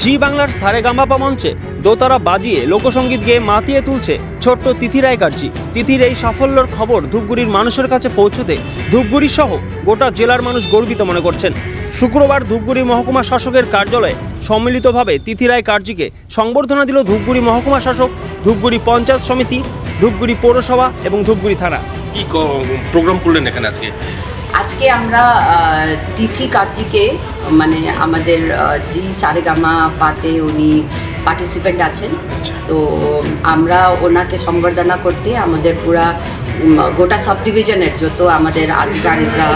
জি বাংলার সারেগামাপা মঞ্চে দোতারা বাজিয়ে লোকসঙ্গীত গেয়ে মাতিয়ে তুলছে ছোট্ট তিথি রায় কার্জি। তিথির এই সাফল্যের খবর ধূপগুড়ির মানুষের কাছে পৌঁছতে ধূপগুড়ি সহ গোটা জেলার মানুষ গর্বিত মনে করছেন। শুক্রবার ধূপগুড়ি মহকুমা শাসকের কার্যালয়ে সম্মিলিতভাবে তিথি রায় কার্জিকে সংবর্ধনা দিল ধূপগুড়ি মহকুমা শাসক, ধূপগুড়ি পঞ্চায়েত সমিতি, ধূপগুড়ি পৌরসভা এবং ধূপগুড়ি থানা। কি প্রোগ্রাম করলেন এখানে আজকে আমরা তিথি কার্জিকে মানে আমাদের জি সারেগামা পাতে উনি পার্টিসিপেন্ট আছেন, তো আমরা ওনাকে সংবর্ধনা করতে আমাদের পুরা গোটা সাব ডিভিশনের যত আমাদের আধিকারিকরা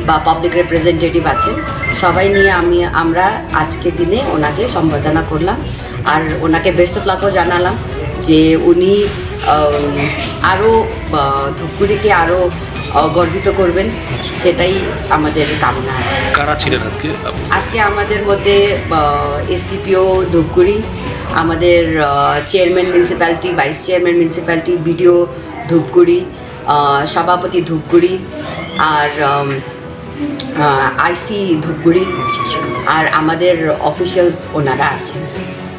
বা পাবলিক রিপ্রেজেন্টেটিভ আছেন সবাই নিয়ে আমরা আজকে দিনে ওনাকে সংবর্ধনা করলাম। আর ওনাকে বেস্ট অফ লাকও জানালাম যে উনি আরও ধূপগুড়িকে আরও গর্বিত করবেন, সেটাই আমাদের কামনা আছে। কারা ছিলেন আজকে আমাদের মধ্যে এসডিপিও ধূপগুড়ি, আমাদের chairman municipality, vice chairman municipality, BDO Dhupguri, সভাপতি ধূপগুড়ি, আর আইসি ধূপগুড়ি, আর আমাদের অফিসিয়ালস ওনারা আছেন।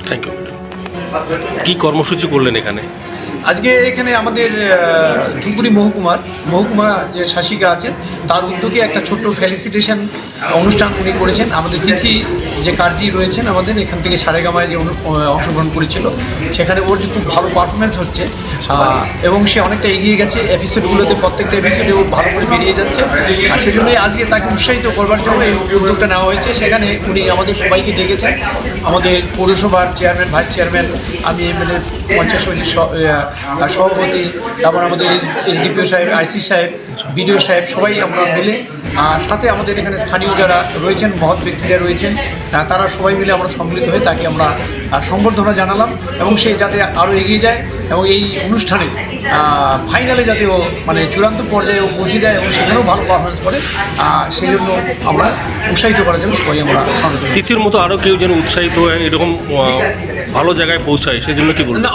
Thank you. কি কর্মসূচি করলেন এখানে? আজকে এখানে আমাদের ধূপগুড়ি মহকুমা যে শাসিকা আছেন তার উদ্যোগে একটা ছোট্ট ফেলিসিটেশন অনুষ্ঠান উনি করেছেন। আমাদের তিথি যে কার্জি রয়েছেন আমাদের এখান থেকে সারেগামায় যে অংশগ্রহণ করেছিল, সেখানে ওর যে খুব ভালো পারফরমেন্স হচ্ছে এবং সে অনেকটা এগিয়ে গেছে এপিসোডগুলোতে, প্রত্যেকটা এপিসোডে ও ভালো করে বেরিয়ে যাচ্ছে। আর সেজন্যই আজকে তাকে উৎসাহিত করবার জন্য এই উদ্যোগটা নেওয়া হয়েছে। সেখানে উনি আমাদের সবাইকে ডেকেছেন, আমাদের পৌরসভার চেয়ারম্যান, ভাইস চেয়ারম্যান, আমি এমএলএ, পঞ্চায়েত সমিতির সভাপতি, তারপর আমাদের এসডিপিও সাহেব, আইসি সাহেব, বিডিও সাহেব, সবাই আমরা মিলে, সাথে আমাদের এখানে স্থানীয় যারা রয়েছেন, মহৎ ব্যক্তিরা রয়েছেন, তারা সবাই মিলে আমরা সম্মিলিত হয়ে তাকে আমরা সংবর্ধনা জানালাম এবং সে যাতে আরও এগিয়ে যায় এবং এই অনুষ্ঠানে ফাইনালে যাতে ও মানে চূড়ান্ত পর্যায়ে ও পৌঁছে যায় এবং সেখানেও ভালো পারফরমেন্স করে, সেই জন্য আমরা উৎসাহিত করার জন্য সবাই আমরা তিথির মতো আরও কেউ যেন উৎসাহিত হয়ে এরকম ভালো জায়গায় পৌঁছায়, সেজন্য কি বলবেন?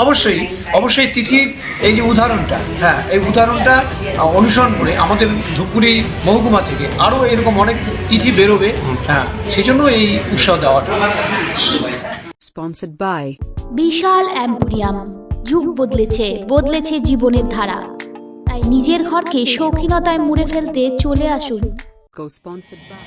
অবশ্যই তিথির এই যে উদাহরণটা, এই উদাহরণটা অনুসরণ করে আমাদের ধূপগুড়ি মহকুমা থেকে আরও এরকম অনেক তিথি বেরোবে, সেই জন্য এই উৎসাহ দেওয়াটা। Sponsored by Bishal emporium. যুগ বদলেছে জীবনের ধারা, তাই নিজের ঘরকে শৌখিনতায় মুড়ে ফেলতে চলে আসুন। co-sponsored by